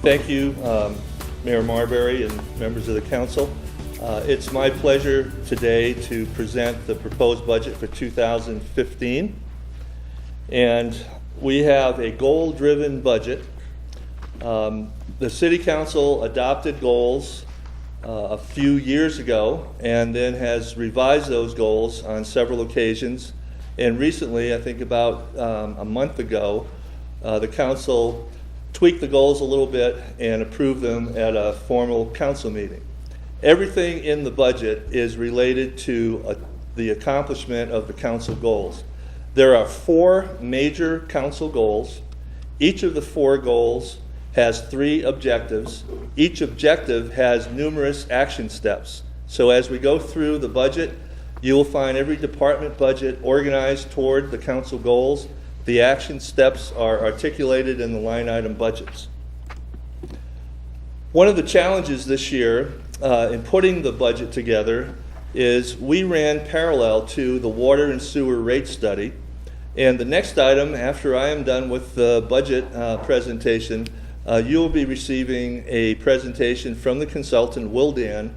Thank you, Mayor Marbury and members of the council. It's my pleasure today to present the proposed budget for 2015. And we have a goal-driven budget. The City Council adopted goals a few years ago and then has revised those goals on several occasions. And recently, I think about a month ago, the council tweaked the goals a little bit and approved them at a formal council meeting. Everything in the budget is related to the accomplishment of the council goals. There are 4 major council goals. Each of the 4 goals has 3 objectives. Each objective has numerous action steps. So as we go through the budget, you will find every department budget organized toward the council goals. The action steps are articulated in the line item budgets. One of the challenges this year in putting the budget together is we ran parallel to the water and sewer rate study. And the next item, after I am done with the budget presentation, you will be receiving a presentation from the consultant, Wildan,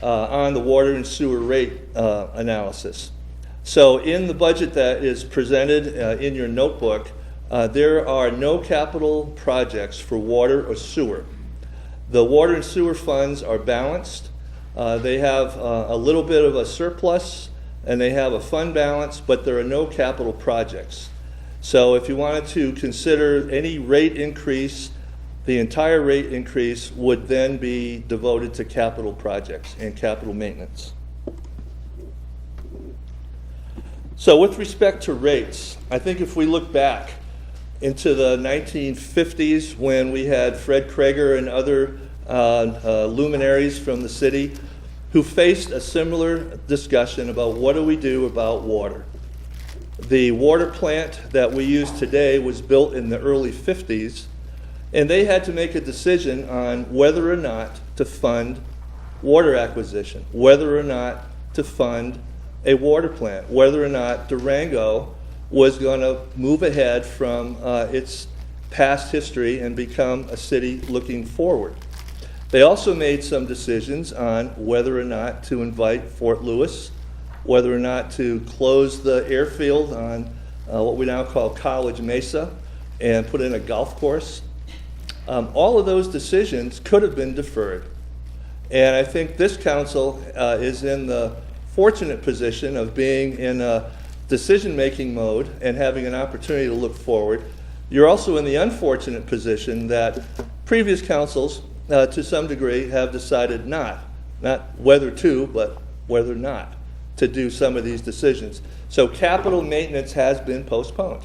on the water and sewer rate analysis. So in the budget that is presented in your notebook, there are no capital projects for water or sewer. The water and sewer funds are balanced. They have a little bit of a surplus and they have a fund balance, but there are no capital projects. So if you wanted to consider any rate increase, the entire rate increase would then be devoted to capital projects and capital maintenance. So with respect to rates, I think if we look back into the 1950s when we had Fred Krager and other luminaries from the city who faced a similar discussion about what do we do about water. The water plant that we use today was built in the early 50s, and they had to make a decision on whether or not to fund water acquisition, whether or not to fund a water plant, whether or not Durango was going to move ahead from its past history and become a city looking forward. They also made some decisions on whether or not to invite Fort Lewis, whether or not to close the airfield on what we now call College Mesa and put in a golf course. All of those decisions could have been deferred. And I think this council is in the fortunate position of being in a decision-making mode and having an opportunity to look forward. You're also in the unfortunate position that previous councils, to some degree, have decided not whether to, but whether not to do some of these decisions. So capital maintenance has been postponed.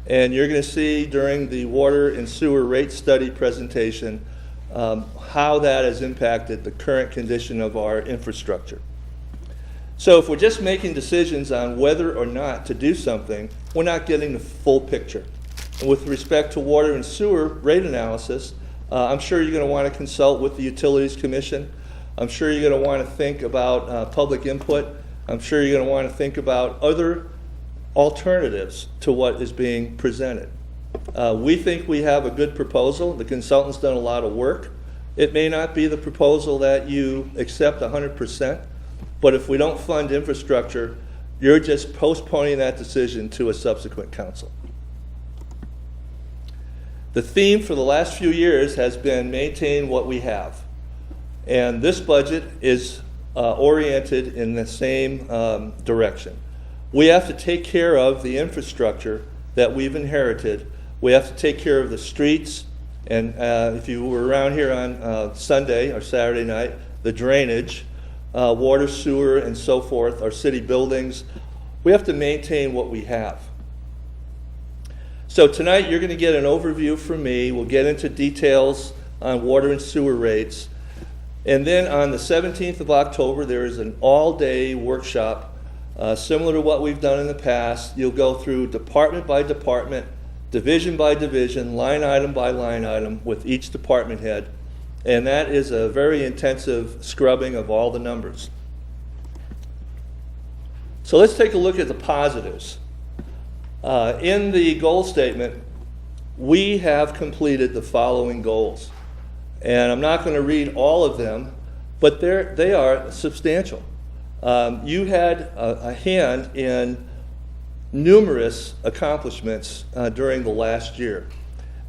And you're going to see during the water and sewer rate study presentation how that has impacted the current condition of our infrastructure. So if we're just making decisions on whether or not to do something, we're not getting the full picture. And with respect to water and sewer rate analysis, I'm sure you're going to want to consult with the Utilities Commission. I'm sure you're going to want to think about public input. I'm sure you're going to want to think about other alternatives to what is being presented. We think we have a good proposal. The consultant's done a lot of work. It may not be the proposal that you accept 100%, but if we don't fund infrastructure, you're just postponing that decision to a subsequent council. The theme for the last few years has been maintain what we have. And this budget is oriented in the same direction. We have to take care of the infrastructure that we've inherited. We have to take care of the streets. And if you were around here on Sunday or Saturday night, the drainage, water, sewer, and so forth, our city buildings. We have to maintain what we have. So tonight you're going to get an overview from me. We'll get into details on water and sewer rates. And then on the 17th of October, there is an all-day workshop similar to what we've done in the past. You'll go through department by department, division by division, line item by line item with each department head. And that is a very intensive scrubbing of all the numbers. So let's take a look at the positives. In the goal statement, we have completed the following goals. And I'm not going to read all of them, but they are substantial. You had a hand in numerous accomplishments during the last year.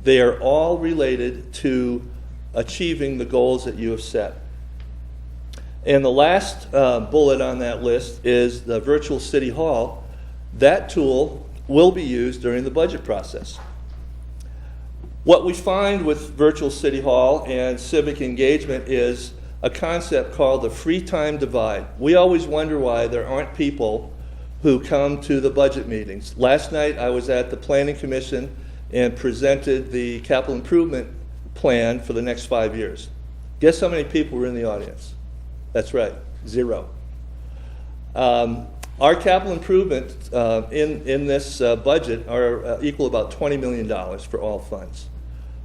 They are all related to achieving the goals that you have set. And the last bullet on that list is the virtual City Hall. That tool will be used during the budget process. What we find with virtual City Hall and civic engagement is a concept called the free time divide. We always wonder why there aren't people who come to the budget meetings. Last night I was at the Planning Commission and presented the capital improvement plan for the next 5 years. Guess how many people were in the audience? That's right, 0. Our capital improvement in this budget are equal about $20 million for all funds.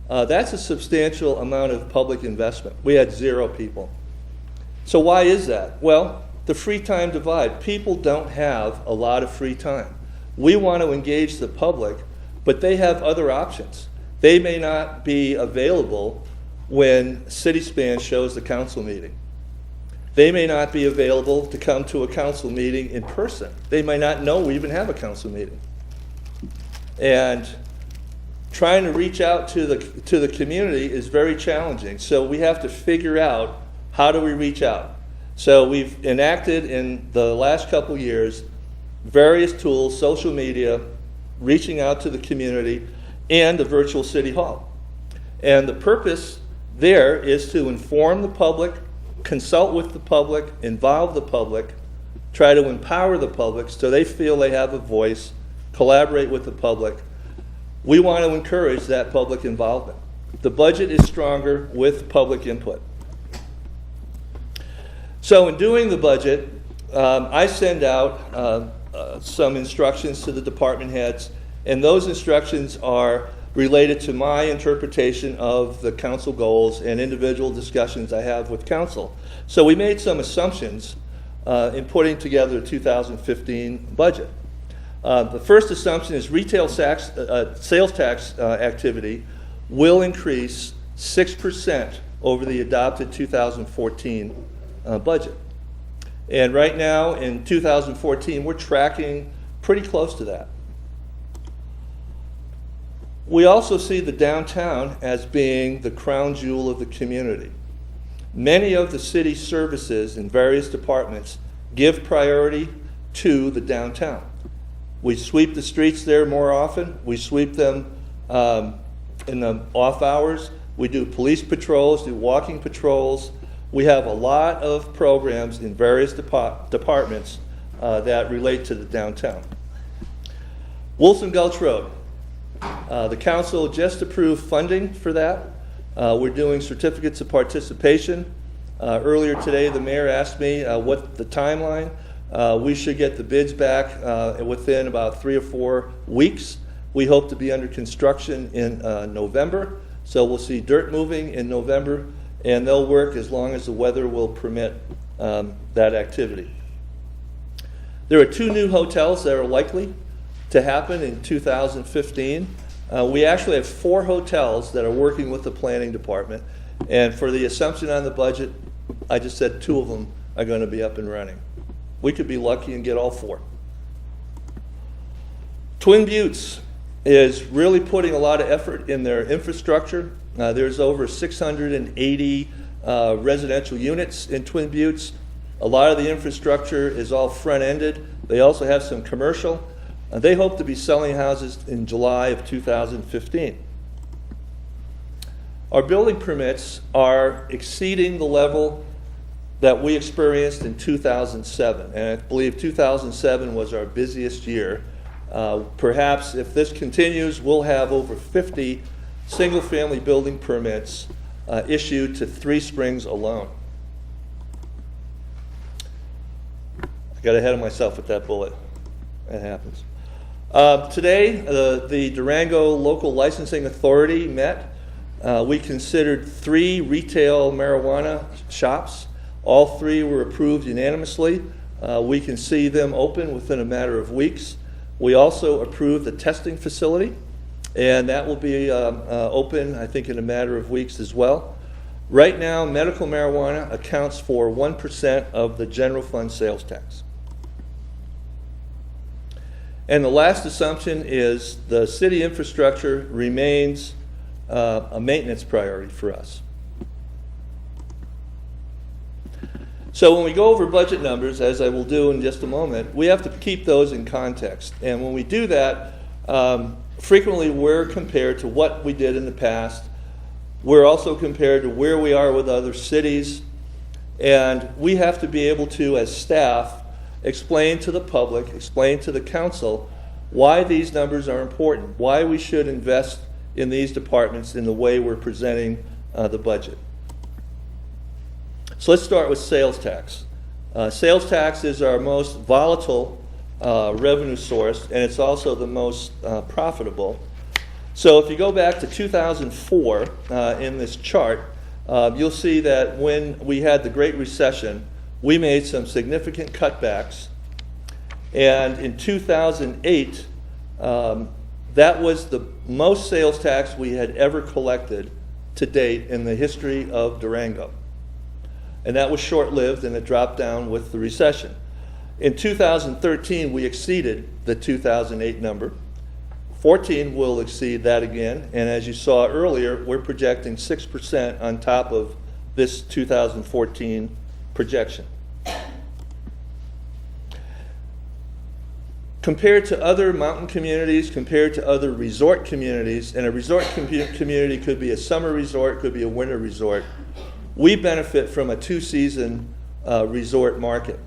That's a substantial amount of public investment. We had 0 people. So why is that? Well, the free time divide. People don't have a lot of free time. We want to engage the public, but they have other options. They may not be available when CitySpan shows the council meeting. They may not be available to come to a council meeting in person. They might not know we even have a council meeting. And trying to reach out to the community is very challenging. So we have to figure out, how do we reach out? So we've enacted in the last couple years various tools, social media, reaching out to the community, and the virtual City Hall. And the purpose there is to inform the public, consult with the public, involve the public, try to empower the public so they feel they have a voice, collaborate with the public. We want to encourage that public involvement. The budget is stronger with public input. So in doing the budget, I send out some instructions to the department heads, and those instructions are related to my interpretation of the council goals and individual discussions I have with council. So we made some assumptions in putting together the 2015 budget. The first assumption is retail sales tax activity will increase 6% over the adopted 2014 budget. And right now in 2014, we're tracking pretty close to that. We also see the downtown as being the crown jewel of the community. Many of the city services in various departments give priority to the downtown. We sweep the streets there more often. We sweep them in the off hours. We do police patrols, do walking patrols. We have a lot of programs in various departments that relate to the downtown. Wilson Gulch Road. The council just approved funding for that. We're doing certificates of participation. Earlier today, the mayor asked me what the timeline. We should get the bids back within about 3 or 4 weeks. We hope to be under construction in November. So we'll see dirt moving in November, and they'll work as long as the weather will permit that activity. There are 2 new hotels that are likely to happen in 2015. We actually have 4 hotels that are working with the planning department, and for the assumption on the budget, I just said 2 of them are going to be up and running. We could be lucky and get all 4. Twin Buttes is really putting a lot of effort in their infrastructure. There's over 680 residential units in Twin Buttes. A lot of the infrastructure is all front-ended. They also have some commercial. They hope to be selling houses in July of 2015. Our building permits are exceeding the level that we experienced in 2007, and I believe 2007 was our busiest year. Perhaps if this continues, we'll have over 50 single-family building permits issued to 3 Springs alone. I got ahead of myself with that bullet. That happens. Today, the Durango Local Licensing Authority met. We considered 3 retail marijuana shops. All 3 were approved unanimously. We can see them open within a matter of weeks. We also approved the testing facility, and that will be open, I think, in a matter of weeks as well. Right now, medical marijuana accounts for 1% of the general fund sales tax. And the last assumption is the city infrastructure remains a maintenance priority for us. So when we go over budget numbers, as I will do in just a moment, we have to keep those in context. And when we do that, frequently we're compared to what we did in the past. We're also compared to where we are with other cities. And we have to be able to, as staff, explain to the public, explain to the council why these numbers are important, why we should invest in these departments in the way we're presenting the budget. So let's start with sales tax. Sales tax is our most volatile revenue source, and it's also the most profitable. So if you go back to 2004 in this chart, you'll see that when we had the Great Recession, we made some significant cutbacks. And in 2008, that was the most sales tax we had ever collected to date in the history of Durango. And that was short-lived, and it dropped down with the recession. In 2013, we exceeded the 2008 number. 14 will exceed that again, and as you saw earlier, we're projecting 6% on top of this 2014 projection. Compared to other mountain communities, compared to other resort communities, and a resort community could be a summer resort, could be a winter resort, we benefit from a two-season resort market.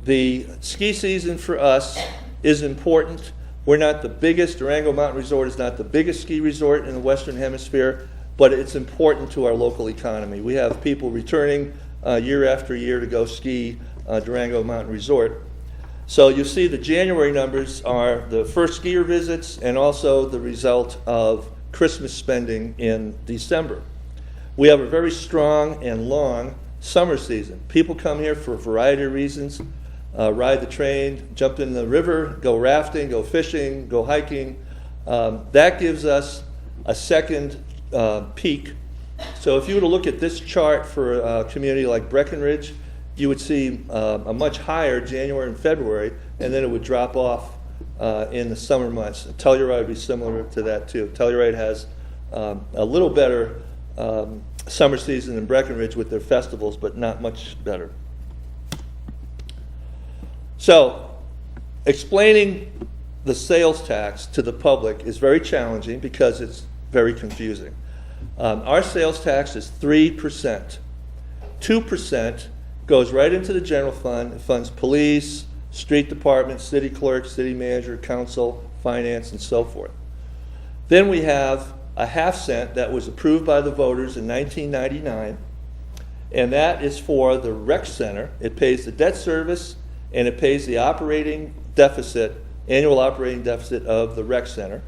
The ski season for us is important. We're not the biggest, Durango Mountain Resort is not the biggest ski resort in the Western Hemisphere, but it's important to our local economy. We have people returning year after year to go ski Durango Mountain Resort. So you see the January numbers are the first skier visits and also the result of Christmas spending in December. We have a very strong and long summer season. People come here for a variety of reasons. Ride the train, jump in the river, go rafting, go fishing, go hiking. That gives us a second peak. So if you were to look at this chart for a community like Breckenridge, you would see a much higher January and February, and then it would drop off in the summer months. Telluride would be similar to that too. Telluride has a little better summer season than Breckenridge with their festivals, but not much better. So, explaining the sales tax to the public is very challenging because it's very confusing. Our sales tax is 3%. 2% goes right into the general fund. It funds police, street department, city clerk, city manager, council, finance, and so forth. Then we have a half cent that was approved by the voters in 1999, and that is for the rec center. It pays the debt service, and it pays the operating deficit, annual operating deficit of the rec center.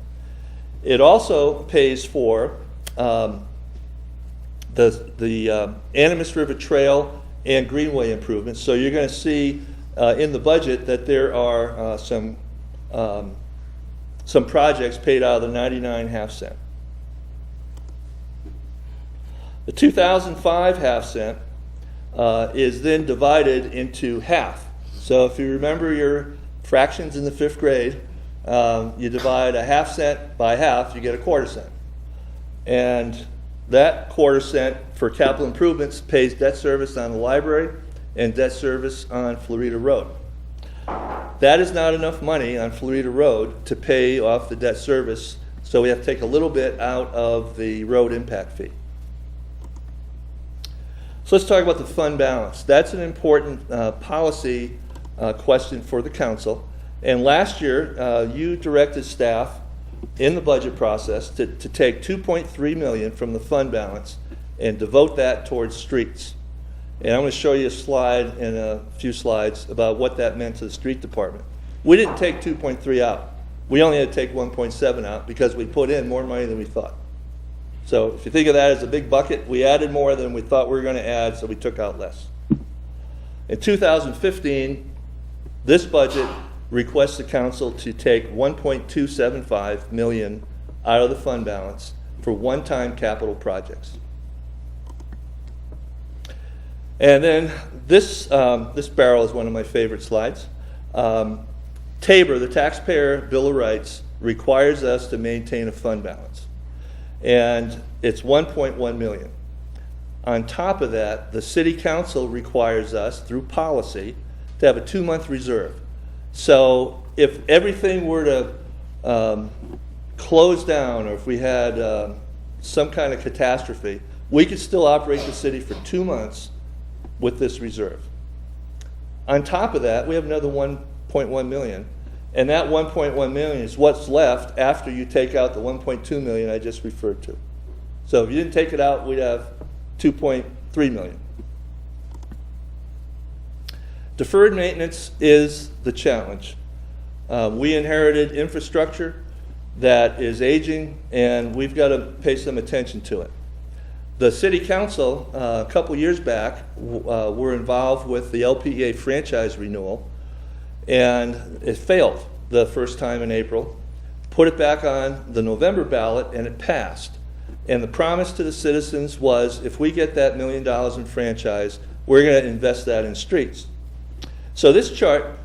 It also pays for the Animas River Trail and Greenway improvements. So you're going to see in the budget that there are some projects paid out of the 99 half cent. The 2005 half cent is then divided into half. So if you remember your fractions in the 5th grade, you divide a half cent by half, you get a quarter cent. And that quarter cent for capital improvements pays debt service on the library and debt service on Florida Road. That is not enough money on Florida Road to pay off the debt service, so we have to take a little bit out of the road impact fee. So let's talk about the fund balance. That's an important policy question for the council. And last year, you directed staff in the budget process to take $2.3 million from the fund balance and devote that towards streets. And I'm going to show you a slide in a few slides about what that meant to the street department. We didn't take 2.3 out. We only had to take 1.7 out because we put in more money than we thought. So if you think of that as a big bucket, we added more than we thought we were going to add, so we took out less. In 2015, this budget requests the council to take $1.275 million out of the fund balance for one-time capital projects. And then this barrel is one of my favorite slides. TABOR, the Taxpayer Bill of Rights, requires us to maintain a fund balance. And it's $1.1 million. On top of that, the City Council requires us, through policy, to have a 2-month reserve. So if everything were to close down, or if we had some kind of catastrophe, we could still operate the city for 2 months with this reserve. On top of that, we have another $1.1 million, and that $1.1 million is what's left after you take out the $1.2 million I just referred to. So if you didn't take it out, we'd have $2.3 million. Deferred maintenance is the challenge. We inherited infrastructure that is aging, and we've got to pay some attention to it. The City Council, a couple years back, were involved with the LPEA franchise renewal, and it failed the first time in April. Put it back on the November ballot, and it passed. And the promise to the citizens was, if we get that $1 million in franchise, we're going to invest that in streets. So this chart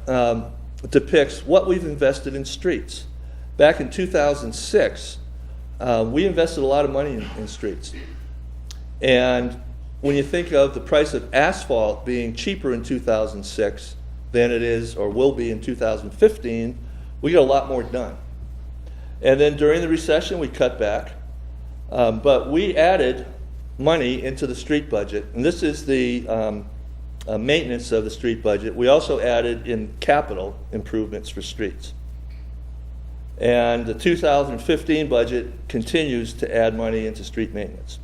depicts what we've invested in streets. Back in 2006, we invested a lot of money in streets. And when you think of the price of asphalt being cheaper in 2006 than it is or will be in 2015, we got a lot more done. And then during the recession, we cut back. But we added money into the street budget, and this is the maintenance of the street budget. We also added in capital improvements for streets. And the 2015 budget continues to add money into street maintenance.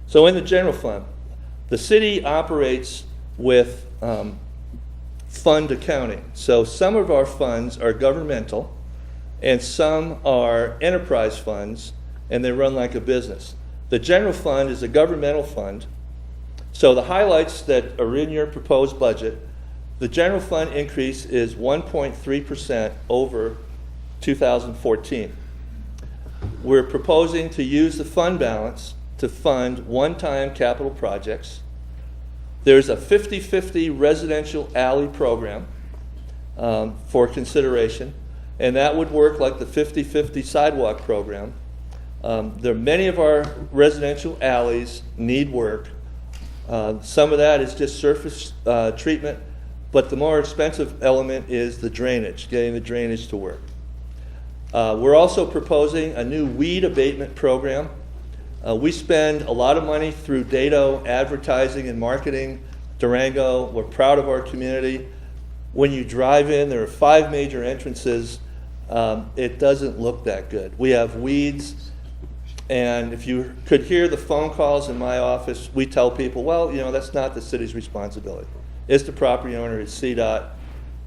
So in the general fund, the city operates with fund accounting. So some of our funds are governmental, and some are enterprise funds, and they run like a business. The general fund is a governmental fund. So the highlights that are in your proposed budget, the general fund increase is 1.3% over 2014. We're proposing to use the fund balance to fund one-time capital projects. There's a 50-50 residential alley program for consideration, and that would work like the 50-50 sidewalk program. Many of our residential alleys need work. Some of that is just surface treatment, but the more expensive element is the drainage, getting the drainage to work. We're also proposing a new weed abatement program. We spend a lot of money through Dado, advertising and marketing, Durango. We're proud of our community. When you drive in, there are 5 major entrances. It doesn't look that good. We have weeds, and if you could hear the phone calls in my office, we tell people, well, you know, that's not the city's responsibility. It's the property owner, it's CDOT.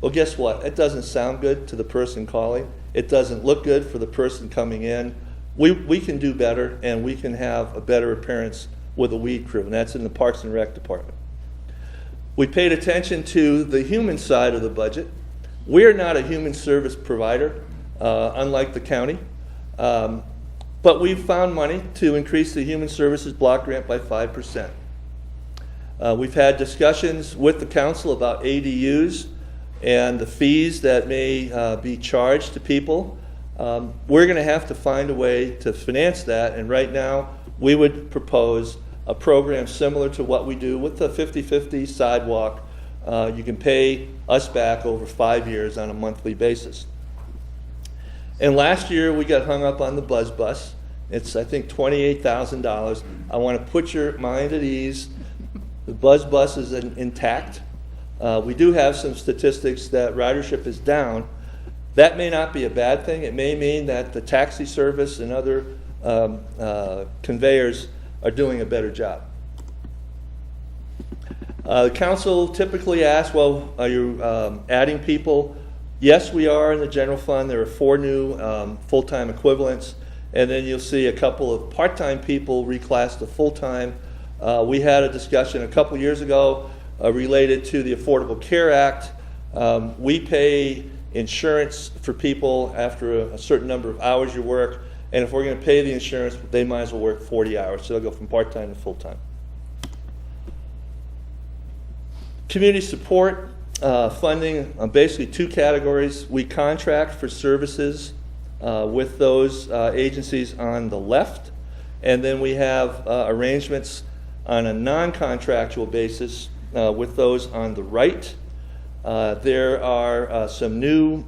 Well, guess what? It doesn't sound good to the person calling. It doesn't look good for the person coming in. We can do better, and we can have a better appearance with a weed crew, and that's in the Parks and Rec department. We paid attention to the human side of the budget. We are not a human service provider, unlike the county, but we've found money to increase the human services block grant by 5%. We've had discussions with the council about ADUs and the fees that may be charged to people. We're going to have to find a way to finance that, and right now we would propose a program similar to what we do with the 50-50 sidewalk. You can pay us back over 5 years on a monthly basis. And last year we got hung up on the Buzz Bus. It's, I think, $28,000. I want to put your mind at ease. The Buzz Bus is intact. We do have some statistics that ridership is down. That may not be a bad thing. It may mean that the taxi service and other conveyors are doing a better job. The council typically asks, well, are you adding people? Yes, we are in the general fund. There are 4 new full-time equivalents, and then you'll see a couple of part-time people reclassed to full-time. We had a discussion a couple years ago related to the Affordable Care Act. We pay insurance for people after a certain number of hours you work, and if we're going to pay the insurance, they might as well work 40 hours, so they'll go from part-time to full-time. Community support funding, basically two categories. We contract for services with those agencies on the left, and then we have arrangements on a non-contractual basis with those on the right. There are some new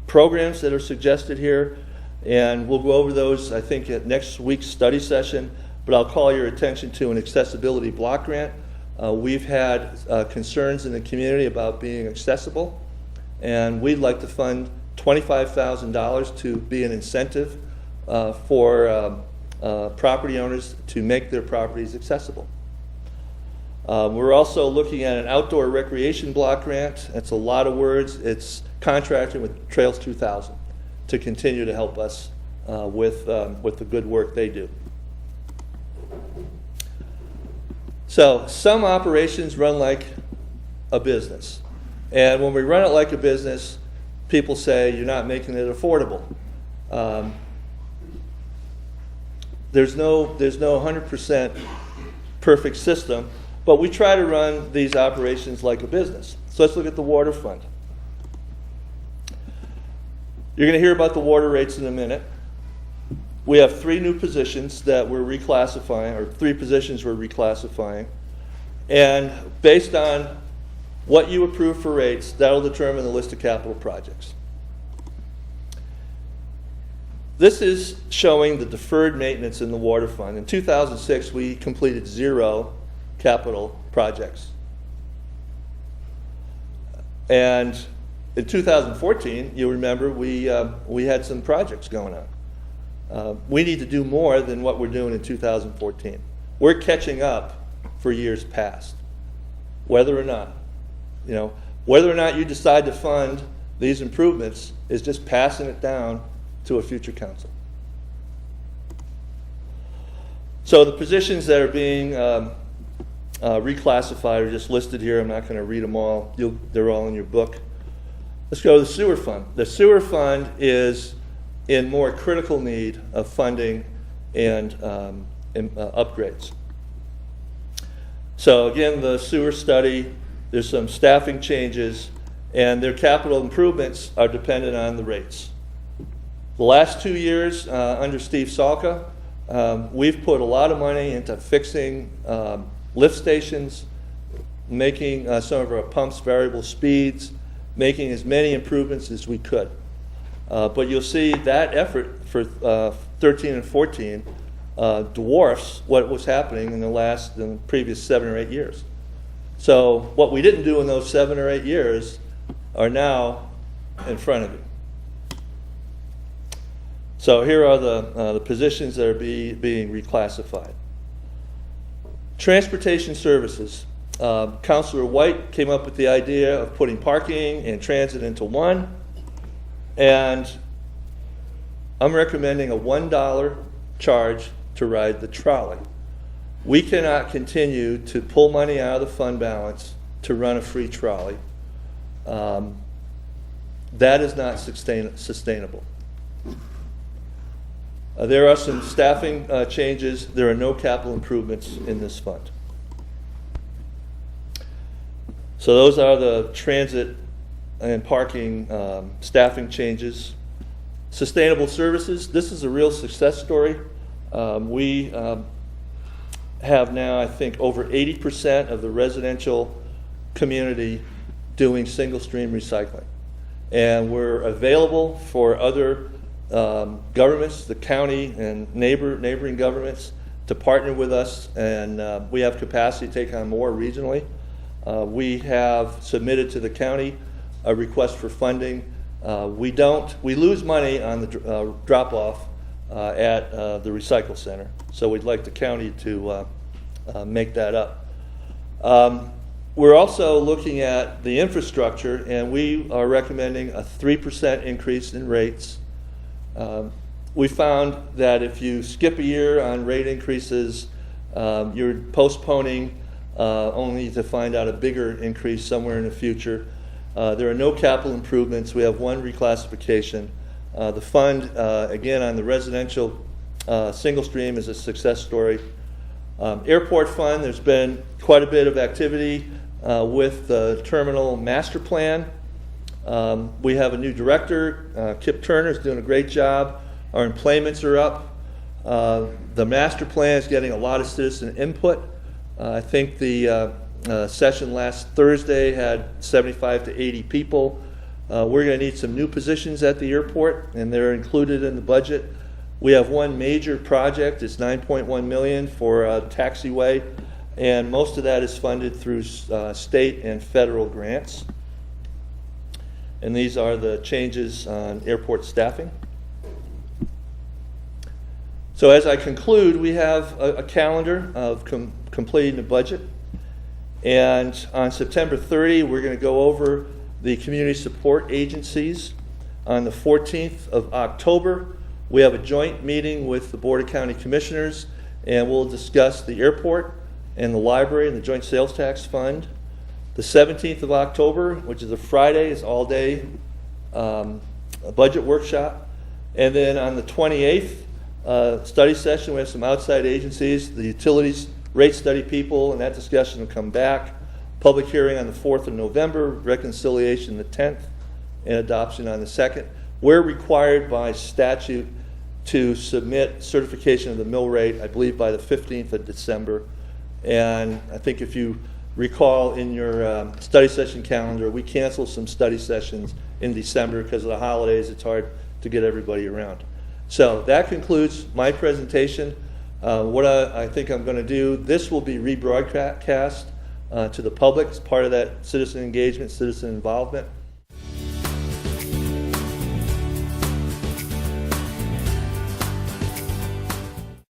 programs that are suggested here, and we'll go over those, I think, at next week's study session, but I'll call your attention to an accessibility block grant. We've had concerns in the community about being accessible, and we'd like to fund $25,000 to be an incentive for property owners to make their properties accessible. We're also looking at an outdoor recreation block grant. That's a lot of words. It's contracting with Trails 2000 to continue to help us with the good work they do. So some operations run like a business. And when we run it like a business, people say you're not making it affordable. There's no 100% perfect system, but we try to run these operations like a business. So let's look at the water fund. You're going to hear about the water rates in a minute. We have 3 new positions that we're reclassifying, or 3 positions we're reclassifying. And based on what you approve for rates, that'll determine the list of capital projects. This is showing the deferred maintenance in the water fund. In 2006, we completed 0 capital projects. And in 2014, you'll remember, we had some projects going on. We need to do more than what we're doing in 2014. We're catching up for years past. Whether or not you decide to fund these improvements is just passing it down to a future council. So the positions that are being reclassified are just listed here. I'm not going to read them all. They're all in your book. Let's go to the sewer fund. The sewer fund is in more critical need of funding and upgrades. So again, the sewer study, there's some staffing changes, and their capital improvements are dependent on the rates. The last 2 years under Steve Salka, we've put a lot of money into fixing lift stations, making some of our pumps variable speeds, making as many improvements as we could. But you'll see that effort for 13 and 14 dwarfs what was happening in the previous 7 or 8 years. So what we didn't do in those 7 or 8 years are now in front of you. So here are the positions that are being reclassified. Transportation services. Councilor White came up with the idea of putting parking and transit into one. And I'm recommending a $1 charge to ride the trolley. We cannot continue to pull money out of the fund balance to run a free trolley. That is not sustainable. There are some staffing changes. There are no capital improvements in this fund. So those are the transit and parking staffing changes. Sustainable services, this is a real success story. We have now, I think, over 80% of the residential community doing single stream recycling. And we're available for other governments, the county and neighboring governments, to partner with us, and we have capacity to take on more regionally. We have submitted to the county a request for funding. We lose money on the drop-off at the recycle center, so we'd like the county to make that up. We're also looking at the infrastructure, and we are recommending a 3% increase in rates. We found that if you skip a year on rate increases, you're postponing only to find out a bigger increase somewhere in the future. There are no capital improvements. We have one reclassification. The fund, again, on the residential single stream is a success story. Airport fund, there's been quite a bit of activity with the terminal master plan. We have a new director, Kip Turner, is doing a great job. Our employments are up. The master plan is getting a lot of citizen input. I think the session last Thursday had 75 to 80 people. We're going to need some new positions at the airport, and they're included in the budget. We have one major project. It's $9.1 million for a taxiway, and most of that is funded through state and federal grants. And these are the changes on airport staffing. So as I conclude, we have a calendar of completing the budget. And on September 30, we're going to go over the community support agencies. On the 14th of October, we have a joint meeting with the Board of County Commissioners, and we'll discuss the airport and the library and the joint sales tax fund. The 17th of October, which is a Friday, is all-day a budget workshop. And then on the 28th, study session, we have some outside agencies, the utilities rate study people, and that discussion will come back. Public hearing on the 4th of November, reconciliation the 10th, and adoption on the 2nd. We're required by statute to submit certification of the mill rate, I believe, by the 15th of December. And I think if you recall in your study session calendar, we canceled some study sessions in December because of the holidays. It's hard to get everybody around. So that concludes my presentation. What I think I'm going to do, this will be rebroadcast to the public as part of that citizen engagement, citizen involvement.